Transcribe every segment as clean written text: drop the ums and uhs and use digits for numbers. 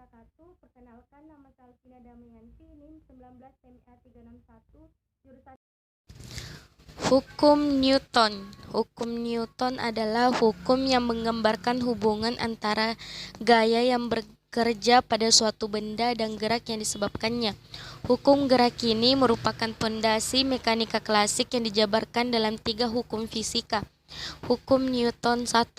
1. Perkenalkan, nama saya Alvina Damayanti, NIM 19 TMA 361, jurusan. Hukum Newton. Hukum Newton adalah hukum yang menggambarkan hubungan antara gaya yang bekerja pada suatu benda dan gerak yang disebabkannya. Hukum gerak ini merupakan pondasi mekanika klasik yang dijabarkan dalam 3 hukum fisika. Hukum Newton 1.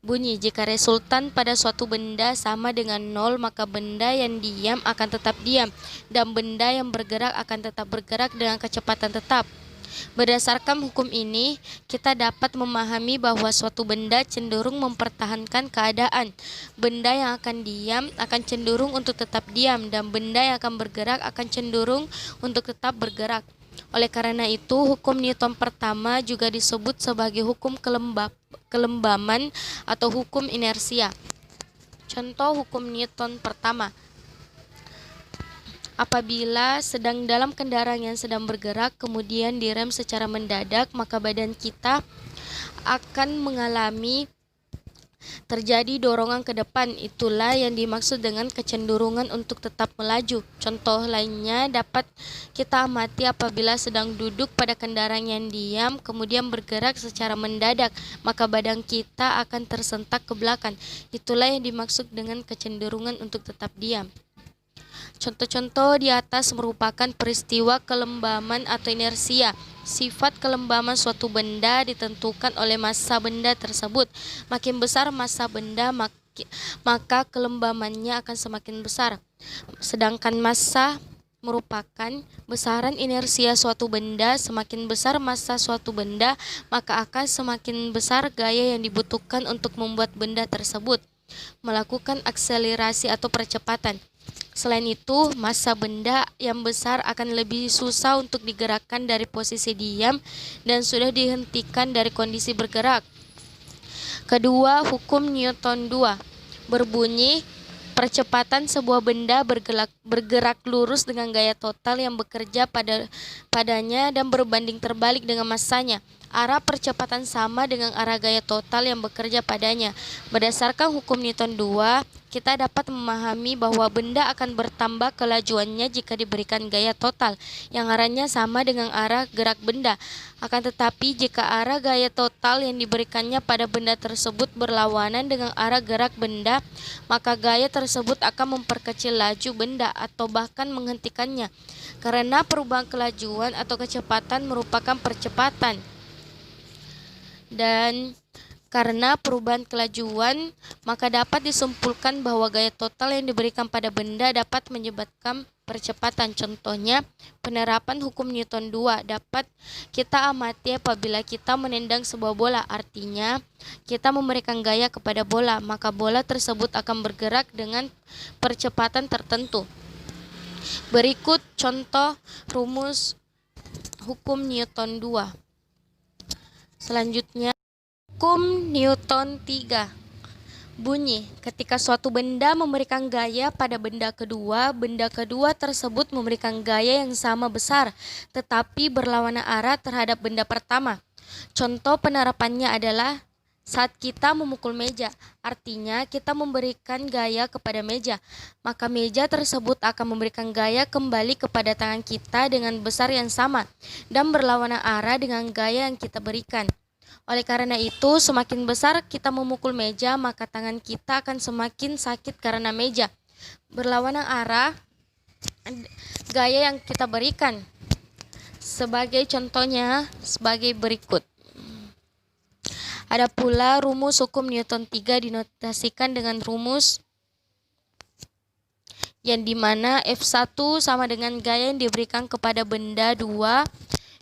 Bunyi, jika resultan pada suatu benda sama dengan 0, maka benda yang diam akan tetap diam, dan benda yang bergerak akan tetap bergerak dengan kecepatan tetap. Berdasarkan hukum ini, kita dapat memahami bahwa suatu benda cenderung mempertahankan keadaan. Benda yang akan diam akan cenderung untuk tetap diam, dan benda yang akan bergerak akan cenderung untuk tetap bergerak. Oleh karena itu, hukum Newton pertama juga disebut sebagai hukum kelembaman atau hukum inersia. Contoh hukum Newton pertama. Apabila sedang dalam kendaraan yang sedang bergerak, kemudian direm secara mendadak, maka badan kita akan mengalami terjadi dorongan ke depan. Itulah yang dimaksud dengan kecenderungan untuk tetap melaju. Contoh lainnya dapat kita amati apabila sedang duduk pada kendaraan yang diam, kemudian bergerak secara mendadak, maka badan kita akan tersentak ke belakang. Itulah yang dimaksud dengan kecenderungan untuk tetap diam. Contoh-contoh di atas merupakan peristiwa kelembaman atau inersia. Sifat kelembaman suatu benda ditentukan oleh massa benda tersebut. Makin besar massa benda, maka kelembamannya akan semakin besar. Sedangkan massa merupakan besaran inersia suatu benda. Semakin besar massa suatu benda, maka akan semakin besar gaya yang dibutuhkan untuk membuat benda tersebut melakukan akselerasi atau percepatan. Selain itu, massa benda yang besar akan lebih susah untuk digerakkan dari posisi diam dan sudah dihentikan dari kondisi bergerak. Kedua, hukum Newton 2 berbunyi, percepatan sebuah benda bergerak lurus dengan gaya total yang bekerja padanya dan berbanding terbalik dengan massanya. Arah percepatan sama dengan arah gaya total yang bekerja padanya. Berdasarkan hukum Newton 2, kita dapat memahami bahwa benda akan bertambah kelajuannya jika diberikan gaya total yang arahnya sama dengan arah gerak benda. Akan tetapi, jika arah gaya total yang diberikannya pada benda tersebut berlawanan dengan arah gerak benda, maka gaya tersebut akan memperkecil laju benda atau bahkan menghentikannya. Karena perubahan kelajuan atau kecepatan merupakan percepatan. Dan karena perubahan kelajuan, maka dapat disimpulkan bahwa gaya total yang diberikan pada benda dapat menyebabkan percepatan. Contohnya, penerapan hukum Newton 2 dapat kita amati apabila kita menendang sebuah bola. Artinya, kita memberikan gaya kepada bola, maka bola tersebut akan bergerak dengan percepatan tertentu. Berikut contoh rumus hukum Newton 2. Selanjutnya, hukum Newton 3 bunyi, ketika suatu benda memberikan gaya pada benda kedua tersebut memberikan gaya yang sama besar, tetapi berlawanan arah terhadap benda pertama. Contoh penerapannya adalah saat kita memukul meja, artinya kita memberikan gaya kepada meja, maka meja tersebut akan memberikan gaya kembali kepada tangan kita dengan besar yang sama dan berlawanan arah dengan gaya yang kita berikan. Oleh karena itu, semakin besar kita memukul meja, maka tangan kita akan semakin sakit karena meja berlawanan arah gaya yang kita berikan. Sebagai contohnya, sebagai berikut. Ada pula rumus hukum Newton 3 dinotasikan dengan rumus yang dimana F1 sama dengan gaya yang diberikan kepada benda 2,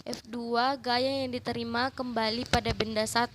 F2 gaya yang diterima kembali pada benda 1.